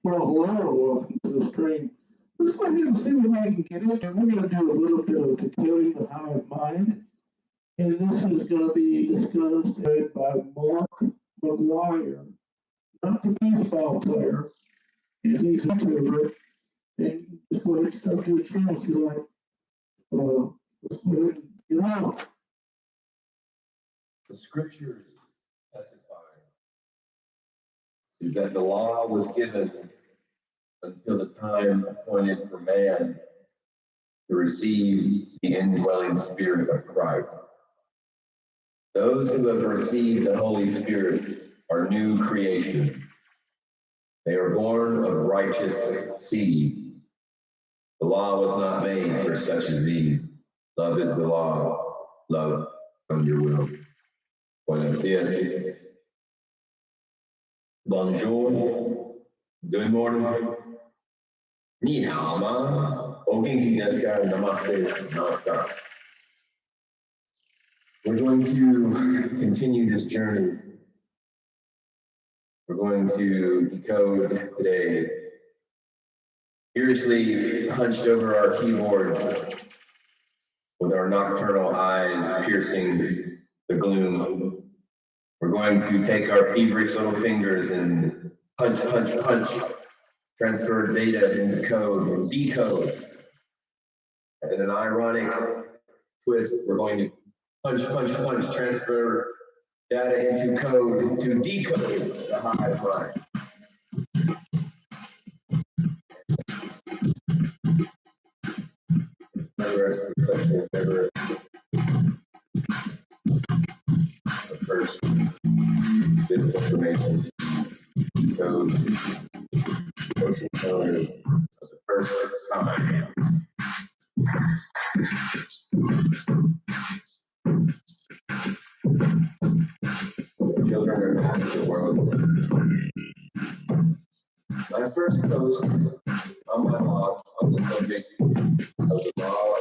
Well, hello, welcome to the stream. Let's go ahead and see what I can get into. We're going to do a little bit of decoding the hive mind, and this is going to be discussed by Mark Maguire, not the baseball player, and he's a YouTuber, and just go ahead and start to the channel if you like. Let's go ahead and get on. The scriptures testify is that the law was given until the time appointed for man to receive the indwelling Spirit of Christ. Those who have received the Holy Spirit are new creation. They are born of righteous seed. The law was not made for such as these. Love is the law. Love from your will. Buenos dias. Bonjour. Good morning. Ni hao ma. O genki desu ka? Namaste. Namaskar. We're going to continue this journey. We're going to decode today. Furiously hunched over our keyboards with our nocturnal eyes piercing the gloom. We're going to take our feverish little fingers and punch, punch, punch, transfer data into code and decode. And in an ironic twist, we're going to punch, punch, punch, transfer data into code to decode the hive mind. The first bit of information, decode, ocean color of the first time. Children are half of the world. My first post on my blog on the subject of the law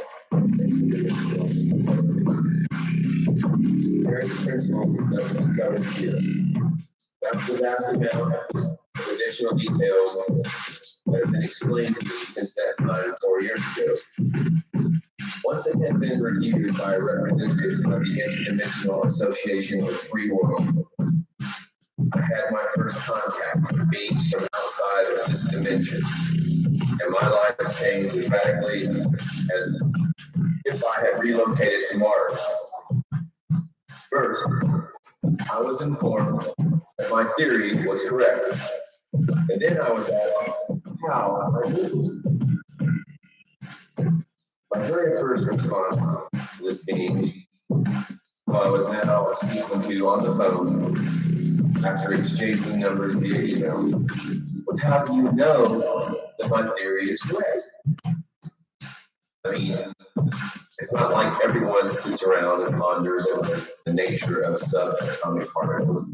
very principles that we covered here. That's the vast amount of additional details that have been explained to me since that time 4 years ago. Once it had been reviewed by a representative of the Interdimensional Association with Free World, I had my first contact with beings from outside of this dimension, and my life changed as radically as if I had relocated to Mars. First, I was informed that my theory was correct, and then I was asked how I knew. My very first response to this being, who I was now speaking to on the phone, after exchanging numbers via email, was how do you know that my theory is correct? I mean, it's not like everyone sits around and ponders over the nature of subatomic particles.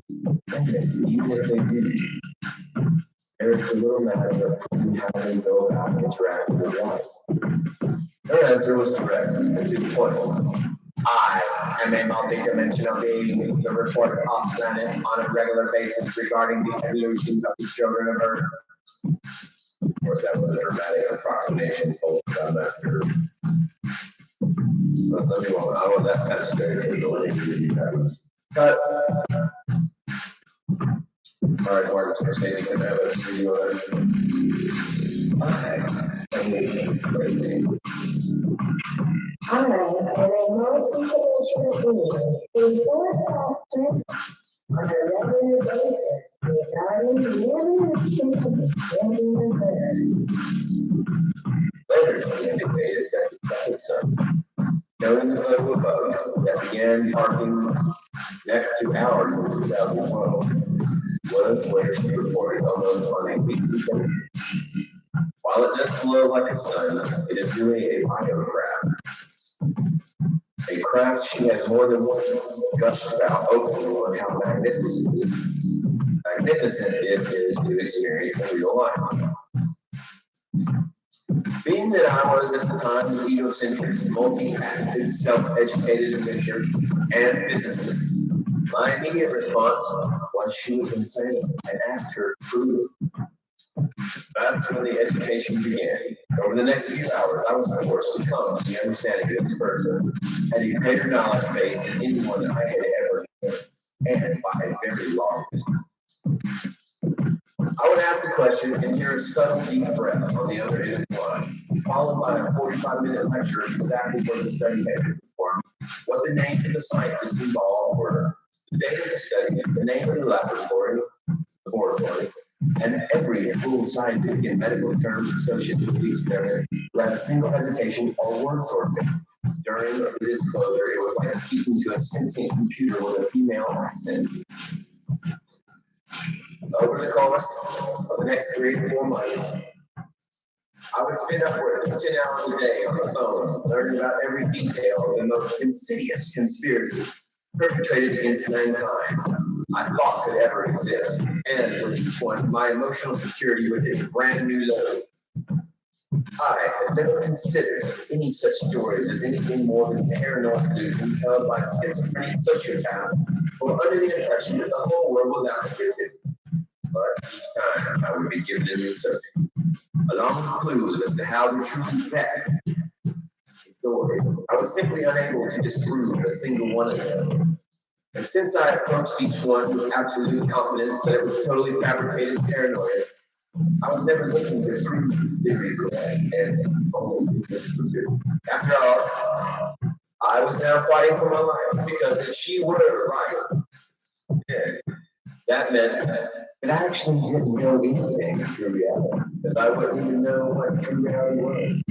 Even if they do, there's a little matter of how they go about interacting with life. Her answer was direct and to the point. I am a multidimensional being who reports off planet on a regular basis regarding the evolution of the children of Earth. Of course, that was a dramatic approximation told about Master. Let me one. Oh, that's kind of stereotypical. Cut. All right, Mark, so maybe can have a video of it. I am a multidimensional being who reports often on a regular basis regarding the evolution of the children of Earth. Later, she indicated that the second son, showing the photo above, that began parking next to ours in 2012, was where she reported almost on a weekly basis. While it does glow like a sun, it is really a biocraft. A craft she has more than once gushed about openly on how magnificent it is to experience in real life. Being that I was at the time an egocentric, multi-patented, self-educated inventor and physicist, my immediate response was she was insane and asked her to prove it. That's when the education began. Over the next few hours, I was forced to come to the understanding that this person had a greater knowledge base than anyone I had ever known, and by a very long distance. I would ask a question and hear a subtle deep breath on the other end of the line, followed by a 45-minute lecture of exactly what the study had been performed, what the names of the scientists involved were, the date of the study, the name of the laboratory, and every full scientific and medical term associated with the experiment without a single hesitation or word sourcing. During the disclosure, it was like speaking to a sentient computer with a female accent. Over the course of the next 3 to 4 months, I would spend upwards of 10 hours a day on the phone, learning about every detail of the most insidious conspiracy perpetrated against mankind I thought could ever exist. And with each one, my emotional security would hit a brand new level. I had never considered any such stories as anything more than paranoid delusion held by schizophrenic sociopaths who were under the impression that the whole world was out to get them. But each time I would be given a new subject, along with clues as to how the truth infected the story. I was simply unable to disprove a single one of them. And since I approached each one with absolute confidence that it was totally fabricated paranoia, I was never looking to prove the theory correct and only disprove it. After all, I was now fighting for my life because if she were right, then that meant that I actually didn't know anything of true reality, because I wouldn't even know what true reality was.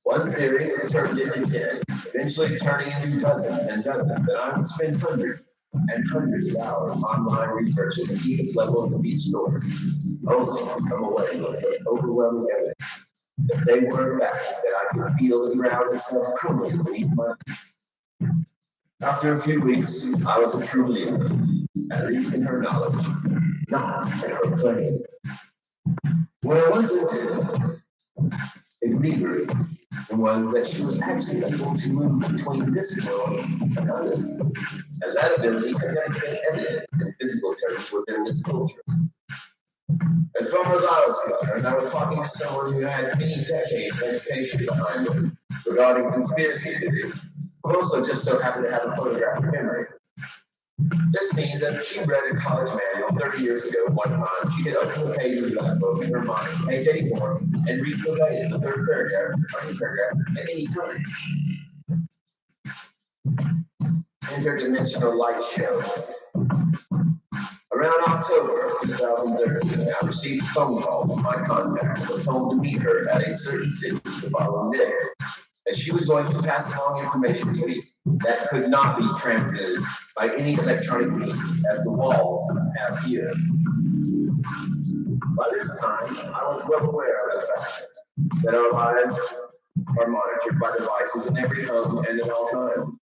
One theory turned into 10, eventually turning into dozens and dozens, and I would spend hundreds and hundreds of hours online researching the deepest levels of each story, only to come away with such overwhelming evidence that they were a fact that I could feel the ground itself crumbling beneath my feet. After a few weeks, I was a true believer, at least in her knowledge, not in her claim. What I wasn't a believer was that she was actually able to move between this world and others, as that ability had never been evident in physical terms within this culture. As far as I was concerned, I was talking to someone who had many decades of education behind them regarding conspiracy theories, but also just so happened to have a photographic memory. This means that if she read a college manual 30 years ago one time, she could open the pages of that book in her mind, page 84, and read verbatim the third paragraph, at any time. Interdimensional light show. Around October of 2013, I received a phone call from my contact who was told to meet her at a certain city the following day, as she was going to pass along information to me that could not be transmitted by any electronic means, as the walls have here. By this time, I was well aware of the fact that our lives are monitored by devices in every home and at all times,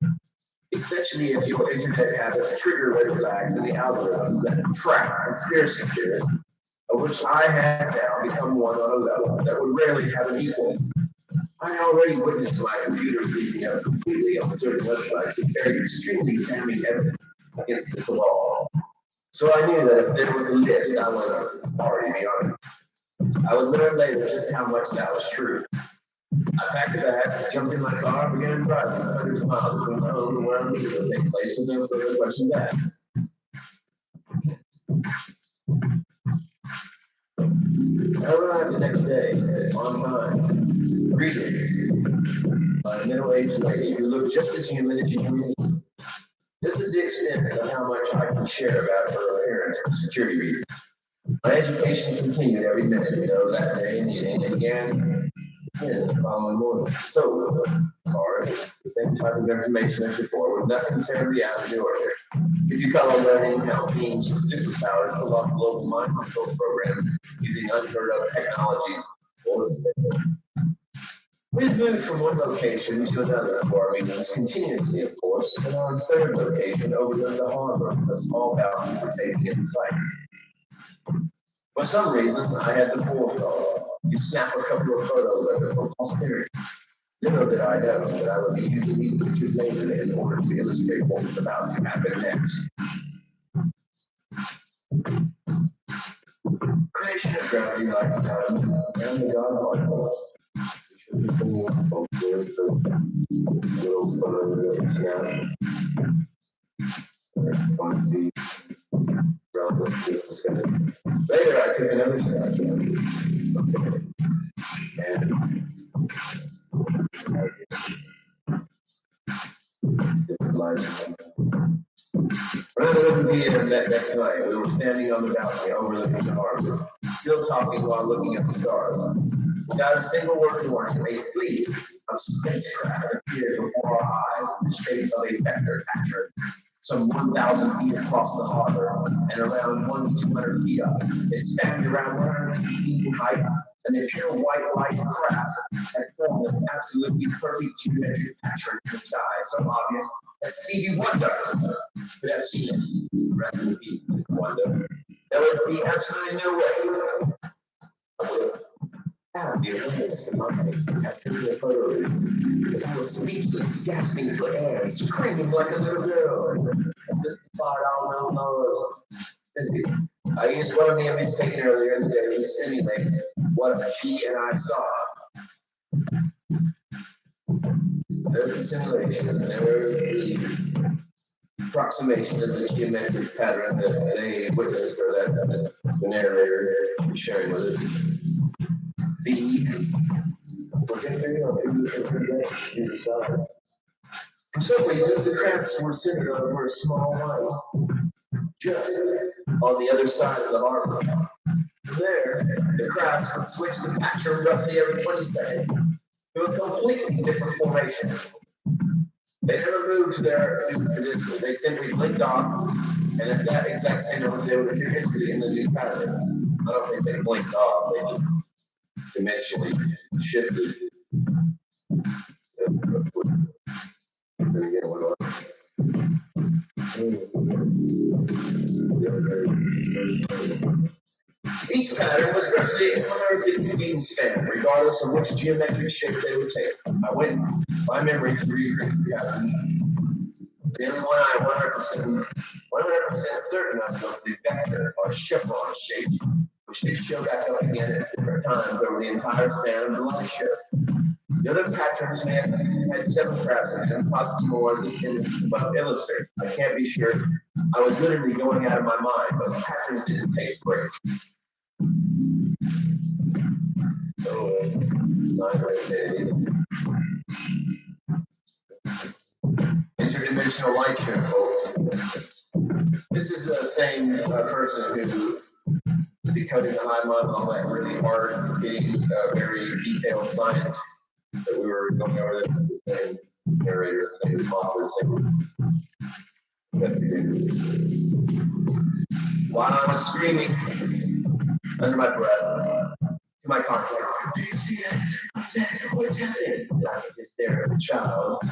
especially if your internet habits trigger red flags in the algorithms that track conspiracy theorists, of which I have now become one on a level that would rarely have an equal. I already witnessed my computer freezing out completely on certain websites that carry extremely damning evidence against the cabal. So I knew that if there was a list, I would already be on it. I would learn later just how much that was true. I packed a bag, jumped in my car, and began driving hundreds of miles between my home and where I'm meeting to take place with no further questions asked. I arrived the next day, on time, greeted by a middle-aged lady who looked just as human as human beings. This was the extent of how much I could share about her appearance for security reasons. My education continued every minute, that day and evening, and began the following morning. So far, it's the same type of information as before, with nothing terribly out of the ordinary. If you call learning how beings with superpowers pull off global mind control programs using unheard of technologies, we've moved from one location to another for our meetings continuously, of course, and on a third location over the harbor, a small bounty for taking in sights. For some reason, I had the forethought to snap a couple of photos of it for posterity. Little did I know that I would be using these pictures later in order to illustrate what was about to happen next. Crash demonstration of gravity like time and the God particles. We should be putting up both with the little photos that we snap. They're going to be relevant to this discussion. Later, I took another snap. And it was like around 11 p.m. that next night, we were standing on the balcony overlooking the harbor, still talking while looking at the stars. Without a single word of warning, a fleet of spacecraft appeared before our eyes in the shape of a vector catcher, some 1,000 feet across the harbor and around 1 to 200 feet up. It spanned around 150 feet in height, and the pure white light craft had formed an absolutely perfect geometric pattern in the sky, so obvious that Stevie Wonder could have seen it. Rest in peace, Mr. Wonder. There would be absolutely no way I would have the awareness in my head to capture the photos, because I was speechless, gasping for air, screaming like a little girl. As if the $5 was physics. I used one of the images taken earlier in the day to simulate what she and I saw. There's the simulation, and there's the approximation of the geometric pattern that they witnessed, or that the narrator is sharing with us. For some reason, the crafts were centered over a small line, just on the other side of the harbor. From there, the crafts would switch the pattern roughly every 20 seconds to a completely different formation. They never moved to their new positions. They simply blinked off, and at that exact same moment, they would appear instantly in the new pattern. I don't think they blinked off. They just dimensionally shifted. Each pattern was roughly 150 feet in span, regardless of which geometric shape they would take. I went by memory to recreate the pattern. The only one I 100% certain of was the vector or chevron shape, which they show back up again at different times over the entire span of the light show. The other patterns may have had 7 crafts in them, possibly more, just but illustrate. I can't be sure. I was literally going out of my mind, but the patterns didn't take breaks. Interdimensional light show, folks. This is the same person who Decoding the Hive model, all that really hard, getting very detailed science that we were going over. This is the same narrator, same author, same investigator. While I was screaming under my breath to my contact, "Do you see that? I said, what's happening?" I could just stare at the child.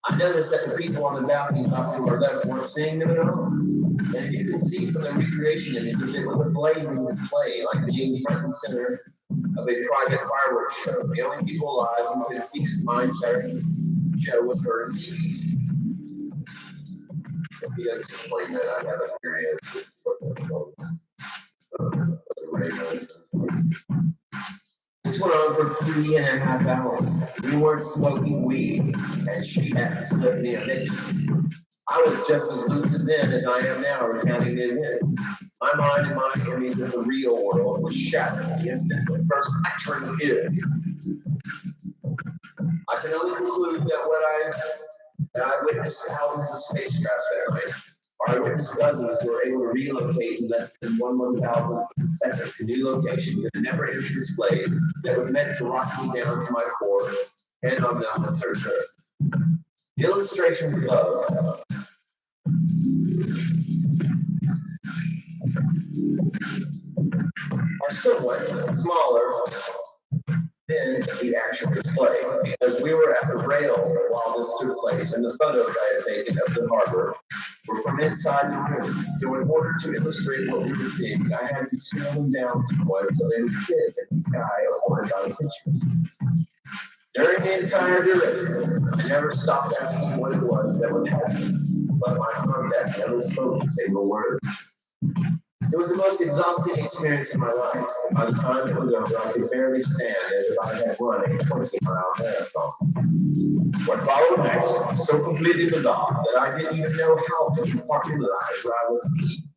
I noticed that the people on the balconies off to our left weren't seeing them at all. And if you could see from the recreation images, it was a blazing display, like being front and center of a private fireworks show. The only people alive who could see this mind-shattering show was her and TVs. If he doesn't explain that, I have experience with what this went on for 3.5 hours. We weren't smoking weed, and she had slipped me a minute. I was just as lucid then as I am now, recounting the event. My mind and my image of the real world was shattered the instant the first pattern appeared. I can only conclude that I witnessed thousands of spacecrafts that night. Our eyewitness dozens were able to relocate in less than 1/1000th second to new locations in a never-ending display that was meant to rock me down to my core, head on down the third earth. The illustrations above are somewhat smaller than the actual display, because we were at the rail while this took place, and the photos I had taken of the harbor were from inside the room. So in order to illustrate what we were seeing, I had to scale them down somewhat so they would fit in the sky afforded by the pictures. During the entire duration, I never stopped asking what it was that was happening, but my contact never spoke a single word. It was the most exhausting experience in my life. And by the time it was over, I could barely stand as if I had run a 20-mile marathon. What followed next was so completely bizarre that I didn't even know how to compartmentalize where I was seized.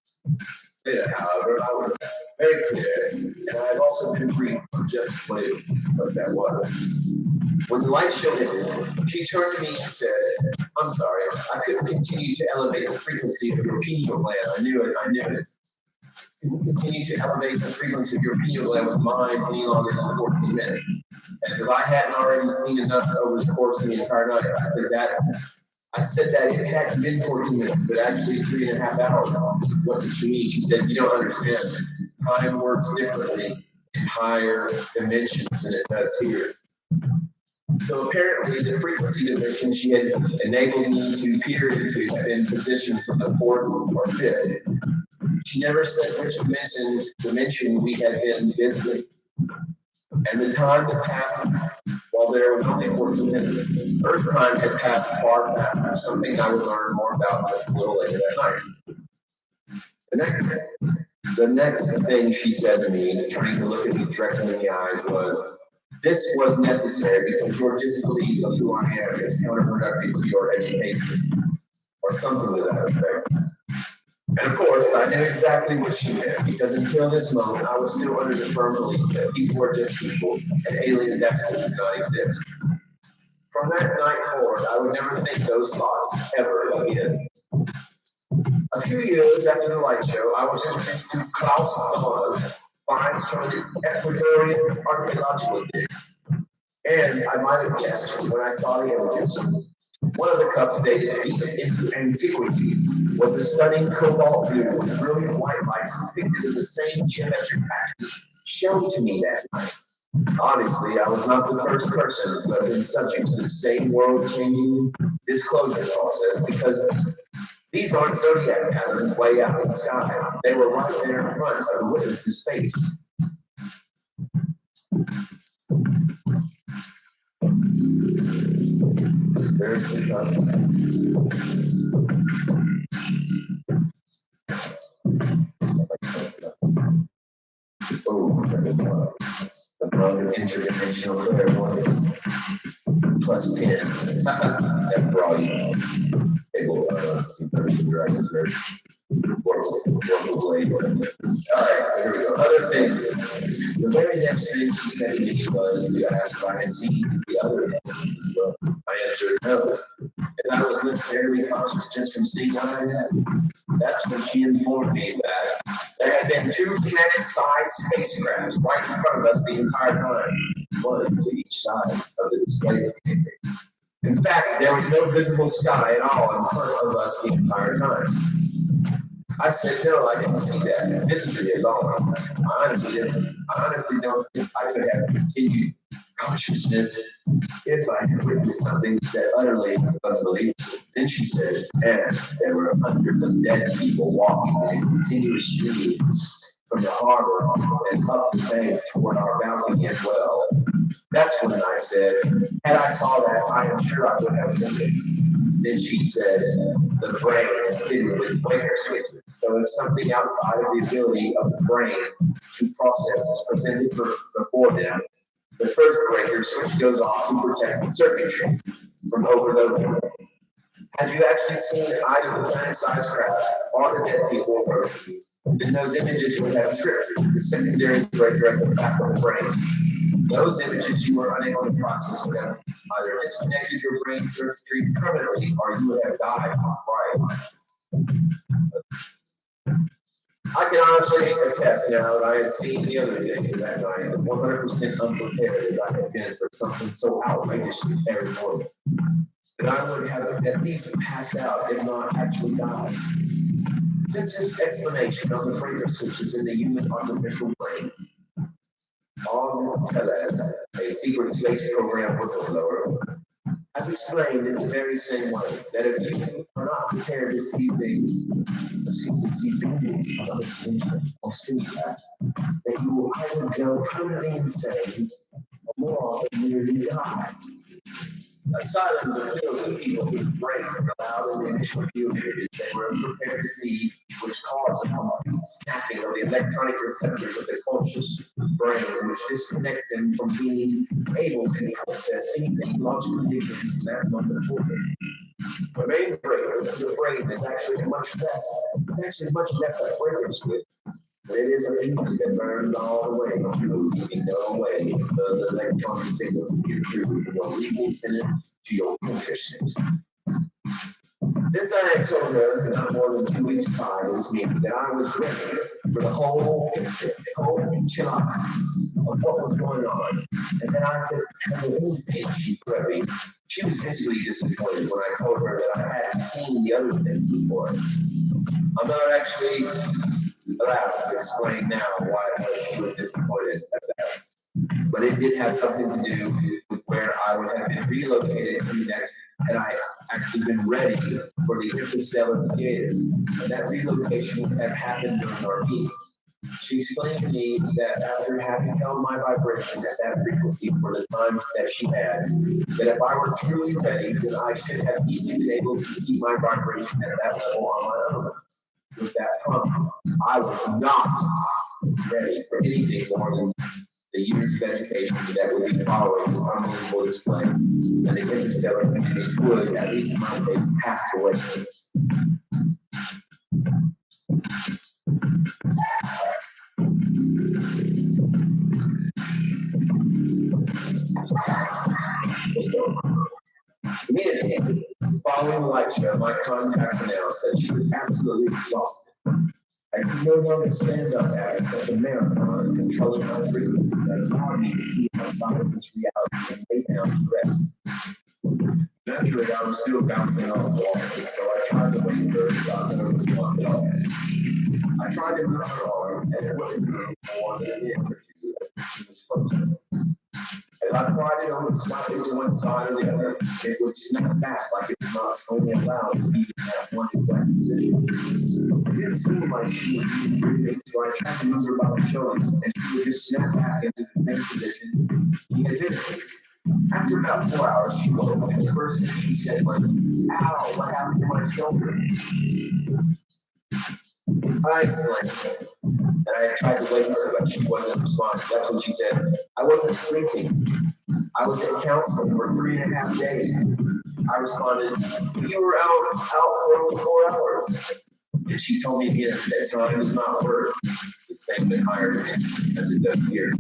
Later, however, I was very clear, and I had also been briefed on just what that was. When the light show ended, she turned to me and said, "I'm sorry, I couldn't continue to elevate the frequency of your pineal gland. I knew it. Couldn't continue to elevate the frequency of your pineal gland with mine any longer than 14 minutes. As if I hadn't already seen enough over the course of the entire night." I said that it hadn't been 14 minutes, but actually 3.5 hours. What did she mean? She said, "You don't understand. Time works differently in higher dimensions than it does here." So apparently the frequency dimension she had enabled me to peer into had been positioned from the fourth or fifth. She never said which dimension we had been visiting. And the time that passed while there was only 14 minutes. Earth time had passed far faster, something I would learn more about just a little later that night. The next thing she said to me, trying to look at me directly in the eyes, was, "This was necessary because your disbelief of who I am is counterproductive to your education," or something to that effect. And of course, I knew exactly what she meant, because until this moment, I was still under the firm belief that people were just people and aliens absolutely do not exist. From that night forward, I would never think those thoughts ever again. A few years after the light show, I was introduced to Klaus Donner's finds from an Ecuadorian archaeological dig. And I might have guessed when I saw the images, one of the cups dated deep into antiquity was a stunning cobalt blue with brilliant white lights depicted in the same geometric pattern shown to me that night. Obviously, I was not the first person who had been subject to the same world-changing disclosure process, because these aren't zodiac patterns way out in the sky. They were right there in front of the witness's face. Seriously, another interdimensional clairvoyance. Plus 10. That's for all you know. Able immersion dragons very blade. Alright, here we go. Other things. The very next thing she said to me was to ask if I had seen the other aliens as well. I answered no, as I was left barely conscious just from seeing what I had. That's when she informed me that there had been 2 planet-sized spacecrafts right in front of us the entire time, one to each side of the display screen. In fact, there was no visible sky at all in front of us the entire time. I said, "No, I didn't see that. Mystery is all. I honestly don't think I could have continued consciousness if I had witnessed something that utterly unbelievable." Then she said, "And there were hundreds of dead people walking in a continuous stream from the harbor and up the bank toward our balcony as well." That's when I said, "Had I saw that, I am sure I would have done it." Then she said, "The brain is fitted with breaker switches. So if something outside of the ability of the brain to process is presented before them, the first breaker switch goes off to protect the circuitry from overloading." Had you actually seen either the planet-sized craft or the dead people working, then those images would have tripped the secondary breaker at the back of the brain. Those images you were unable to process would have either disconnected your brain circuitry permanently, or you would have died from fright. I can honestly attest now that I had seen the other thing that night, 100% unprepared as I had been for something so outrageously paranormal, that I would have at least passed out, if not actually died. Since this explanation of the breaker switches in the human artificial brain, on Teles, a secret space program whistleblower, has explained in the very same way that if you are not prepared to see things, see beings of other dimensions or see that you will either go permanently insane or more often nearly die. Asylums are filled with people whose brains allowed in the initial field periods they were prepared to see, which caused a complete snapping of the electronic receptors of the conscious brain, which disconnects them from being able to process anything logically different in that moment forward. The main breaker of the brain is actually much less a breakers with. But it is a fuse that burns all the way through, keeping no way the electronic signal to get through from your reasoning center to your consciousness. Since I had told her not more than 2 weeks prior to this meeting that I was ready for the whole picture of what was going on, and that I could handle anything she threw me, she was visibly disappointed when I told her that I hadn't seen the other things before. I'm not actually allowed to explain now why she was disappointed at that. But it did have something to do with where I would have been relocated to next had I actually been ready for the interstellar theater. And that relocation would have happened during our meeting. She explained to me that after having held my vibration at that frequency for the times that she had, that if I were truly ready, then I should have easily been able to keep my vibration at that level on my own. With that problem, I was not ready for anything more than the years of education that would be following this unbelievable display. And the interstellar communities would, at least in my case, have to wait. Immediately following the light show, my contact announced that she was absolutely exhausted. I could no longer stand up after such a marathon, controlling my frequency that allowed me to see outside of this reality and lay down to rest. Naturally, I was still bouncing off the wall, so I tried to wake her without no response at all. I tried to move her arm, and it wouldn't move for more than an inch or two as she was frozen. As I pried it over slightly to one side or the other, it would snap back like it was not only allowed to be in that one exact position. It didn't seem like she was even breathing, so I tried to move her by the shoulder, and she would just snap back into the same position she had been in. After about 4 hours, she woke, and the first thing she said was, "Ow, what happened to my shoulder?" I explained that I had tried to wake her, but she wasn't responding. That's when she said, "I wasn't sleeping. I was in counseling for 3.5 days." I responded, "You were out for only 4 hours." And she told me again that time does not work the same in higher dimensions as it does here.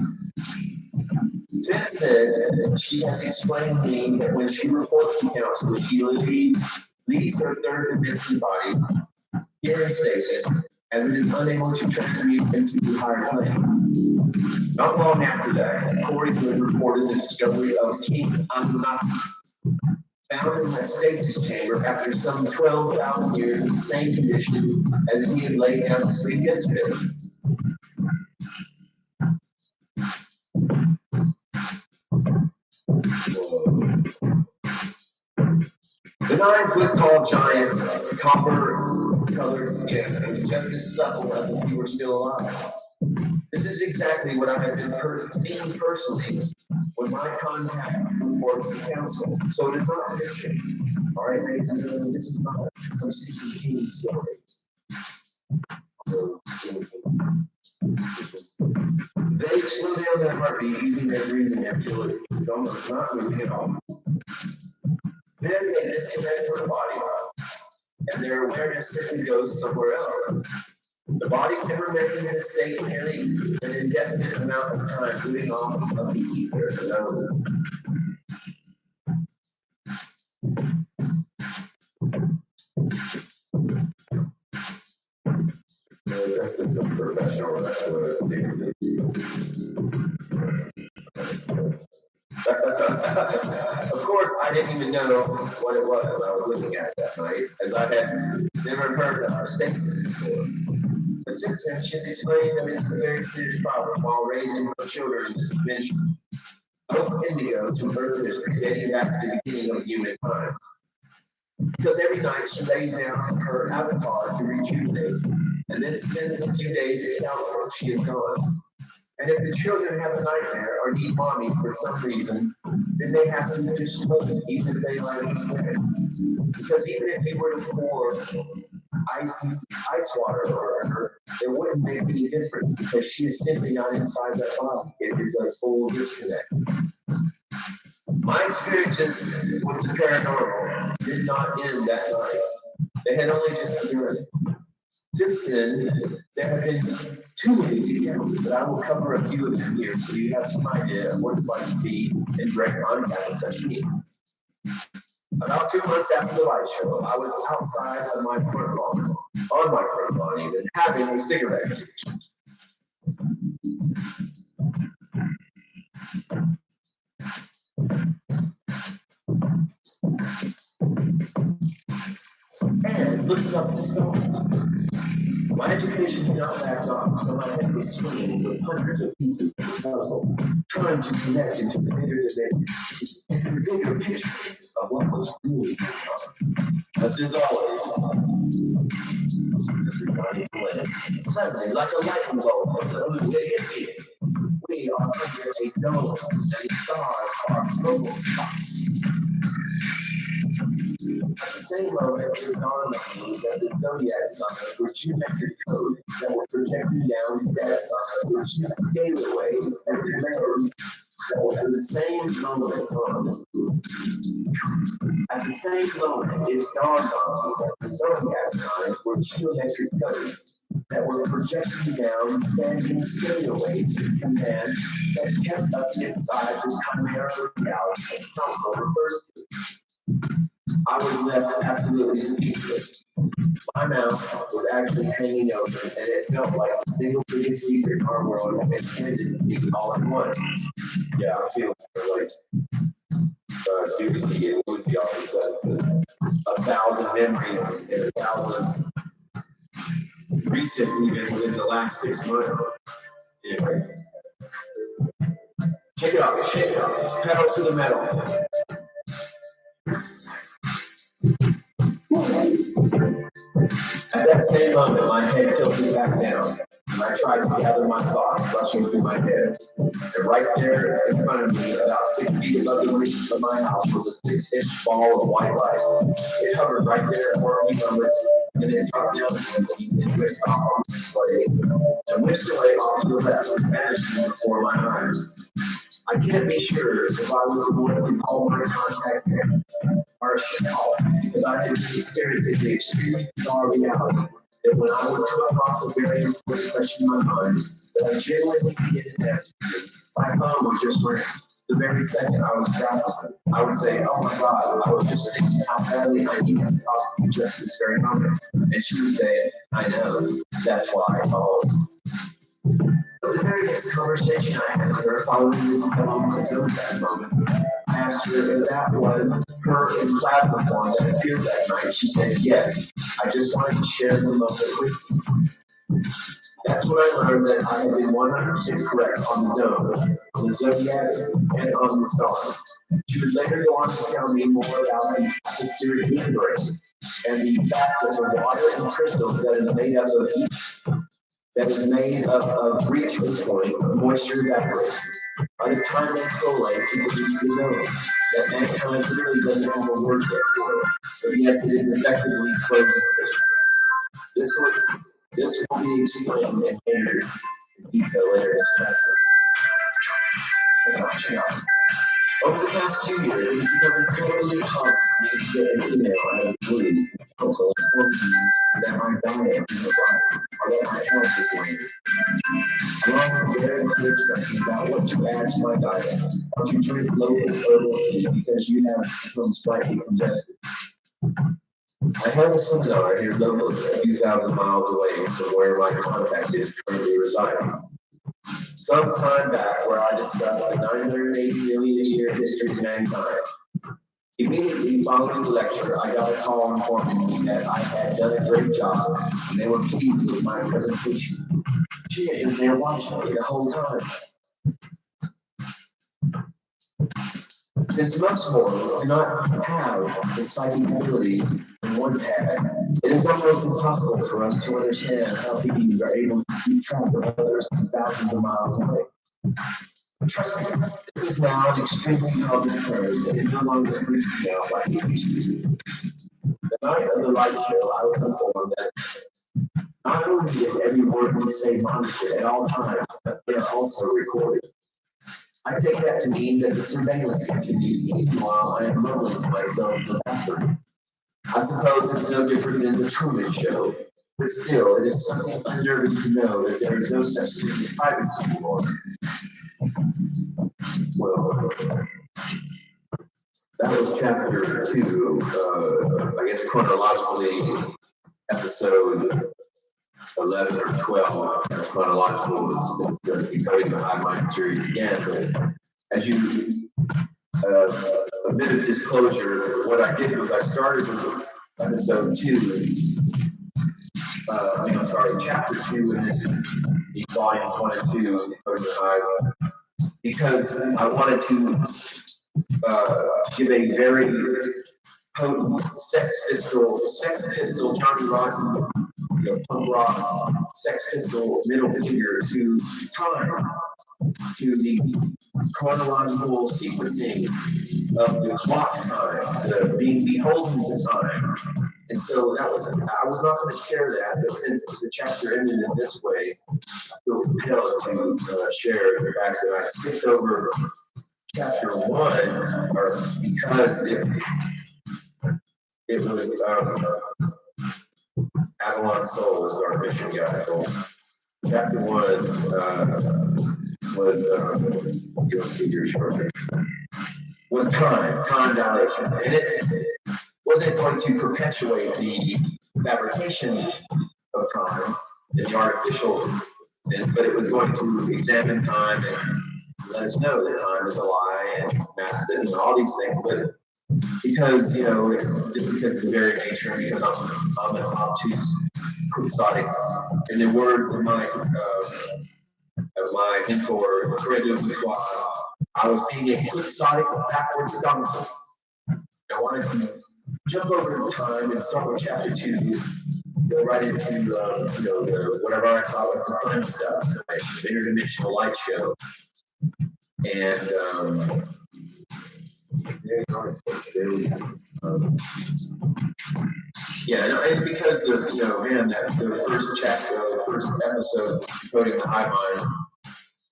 Since then, she has explained to me that when she reports to counsel, she leaves her third dimension body here in stasis, as it is unable to transmute into the higher plane. Not long after that, Corey Wood reported the discovery of King Anunnaki, found in a stasis chamber after some 12,000 years in the same condition as he had laid down to sleep yesterday. The 9-foot-tall giant has copper-colored skin and was just as supple as if he were still alive. This is exactly what I have been seeing personally when my contact reports to counsel. So it is not fiction. All right, ladies and gentlemen, this is not some Stephen King story. They slow down their heartbeat using their breathing until it is almost not moving at all. Then they disconnect from the body, and their awareness simply goes somewhere else. The body can remain in a state nearly an indefinite amount of time, moving off of the ether alone. That's just a professional. Of course, I didn't even know what it was I was looking at that night, as I had never heard of our stasis before. But since then, she's explained that it's a very serious problem while raising her children in this dimension. Both indigos from Earth history, dating back to the beginning of humankind. Because every night she lays down her avatar to rejuvenate, and then spends a few days at council. She is gone. And if the children have a nightmare or need mommy for some reason, then they have to just wait, even if they lie there. Because even if you were to pour ice water over her, it wouldn't make any difference because she is simply not inside that body. It is a full disconnect. My experiences with the paranormal did not end that night. They had only just begun. Since then, there have been too many to count, but I will cover a few of them here so you have some idea of what it's like to be in direct contact with such beings. About 2 months after the light show, I was outside of my front lawn, on my front lawn even, having a cigarette. And looking up at the stars. My education did not back off, so my head was swimming with hundreds of pieces of the puzzle, trying to connect into the bigger picture of what was really going on. As is always, suddenly, like a lightning bolt, it hit me. We are under a dome, and the stars are global spots. At the same moment, it dawned on me that the zodiac signs were geometric codes that were projecting down status signs, which used scalar waves and layers that were at the same moment At the same moment, it dawned on me that the zodiac signs were geometric codes that were projecting down standing scalar waves and commands that kept us inside the chimera reality as council refers to. I was left absolutely speechless. My mouth was actually hanging open, and it felt like the single biggest secret in our world had been handed to me all at once. Yeah, I feel like Doozy and Woozy always said this. 1,000 memories and 1,000 recent even within the last 6 months. Anyway, check it out, pedal to the metal. At that same moment, my head tilted back down, and I tried to gather my thoughts rushing through my head. And right there in front of me, about 6 feet above the roof of my house, was a 6-inch ball of white light. It hovered right there for a few moments, and then it dropped down and whisked off and whisked away off to the left, vanishing before my eyes. I can't be sure if I was the one to call my contact man or shall, because I had been experiencing the extremely bizarre reality that when I were to come across a very important question in my mind, that I genuinely needed an answer to, my phone would just ring. The very second I was gratified, I would say, "Oh my God, I was just thinking how badly I needed to talk to you just this very moment." And she would say, "I know, that's why I called." The very next conversation I had with her following this development of that moment, I asked her if that was her in plasma form that appeared that night. She said, "Yes, I just wanted to share the moment with you." That's when I learned that I had been 100% correct on the dome, on the zodiac, and on the stars. She would later go on to tell me more about the atmospheric membrane and the fact that the water and crystals that is made up of each of breach point of moisture evaporation. By the time they collate to produce the dome, that mankind really doesn't have a word yet for it. But yes, it is effectively frozen crystal. This will be explained and entered in detail later in this chapter. Check out. Over the past 2 years, it has become incredibly hard for me to get an email out of the blue council informing me that I'm dying in the body, or that my health is waning. Along with very clear instructions about what to add to my diet, or to drink local herbal tea because you have become slightly congested. I held a seminar here locally, a few thousand miles away from where my contact is currently residing. Some time back, where I discussed the 980 million a year history of mankind. Immediately following the lecture, I got a call informing me that I had done a great job, and they were pleased with my presentation. She had been there watching me the whole time. Since most mortals do not have the psychic ability and once had. It is almost impossible for us to understand how beings are able to keep track of others thousands of miles away. Trust me, this is now an extremely common occurrence, and it no longer freaks me out like it used to. The night of the light show, I was informed that not only is every word we say monitored at all times, but they are also recorded. I take that to mean that the surveillance continues even while I am mumbling to myself in the bathroom. I suppose it's no different than the Truman Show, but still, it is something unnerving to know that there is no such thing as privacy anymore. Well, that was chapter 2, I guess chronologically, episode 11 or 12, chronological, is the Decoding the Hive Mind series again. But as you, a bit of disclosure, what I did was I started with episode 2, chapter 2 in this, these volumes 1 and 2 of Decoding the Hive, because I wanted to give a very potent Sex Pistol, Johnny Rotten, punk rock, Sex Pistol middle finger to time, to the chronological sequencing of the clock time, the being beholden to time. And so I was not going to share that, but since the chapter ended in this way, I feel compelled to share the fact that I skipped over chapter 1, or because it was Avalon Soul was our mission guide. Chapter 1 was you'll see here shortly, was time dilation, and it wasn't going to perpetuate the fabrication of time in the artificial sense, but it was going to examine time and let us know that time is a lie and math, all these things. But because just because it's the very nature, because I'm an obtuse, quixotic, in the words of my mentor, I was being a quixotic backwards donkey. I wanted to jump over to time and start with chapter 2, go right into whatever I thought was the fun stuff, like the interdimensional light show, and and because the first chapter, the first episode of Decoding the Hive Mind,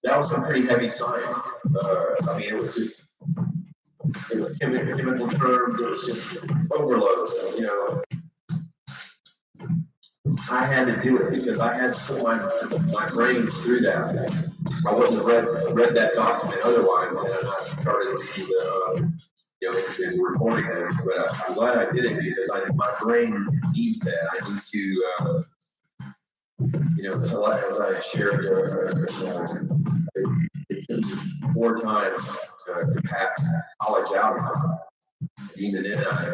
that was some pretty heavy science. It was just chemical terms, it was just overload. I had to do it because I had to put my brain through that. I wouldn't have read that document otherwise, and I started the recording there. But I'm glad I did it because my brain needs that. I need to, as I shared, it took 4 times to pass college algebra. Even then, I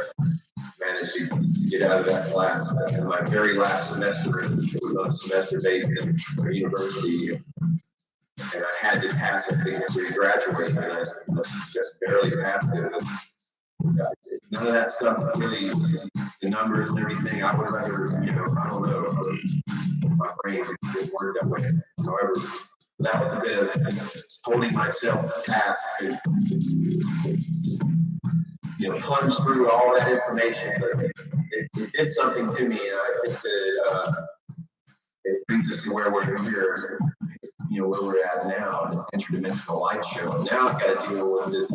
managed to get out of that class. In my very last semester, it was on a semester based in university, and I had to pass it to graduate, and I just barely passed it. None of that stuff really, the numbers and everything, I would have ever, I don't know, my brain didn't work that way. However, that was a bit of holding myself to task to plunge through all that information, but it did something to me, and I think that it brings us to where we're here, where we're at now, this interdimensional light show. Now I've got to deal with this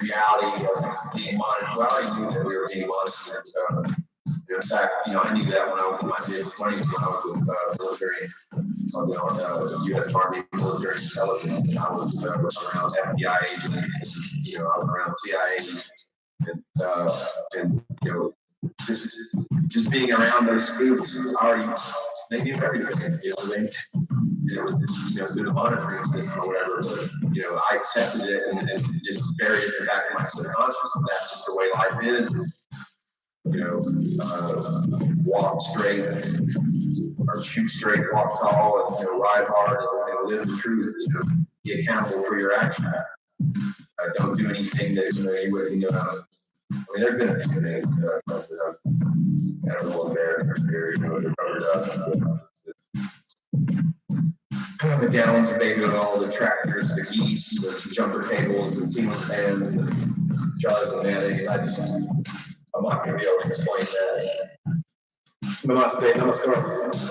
reality of being monitored. Well, I already knew that we were being monitored. In fact, I knew that when I was in my mid-20s, when I was with military. I was on the U.S. Army military intelligence, and I was around FBI agents, and, I was around CIA agents, and just being around those schools, they knew everything. It was through the monitoring system or whatever. But, I accepted it and just buried it in the back of my subconscious, and that's just the way life is. Walk straight, or shoot straight, walk tall, and ride hard, and live the truth. Be accountable for your actions. Don't do anything that you wouldn't. There's been a few things kind of a little embarrassed here, you know, to cover it up. The gallons of baby oil, the tractors, the geese, the jumper cables, the ceiling fans, the jars of mayonnaise. I'm not going to be able to explain that. Namaste, namaskar.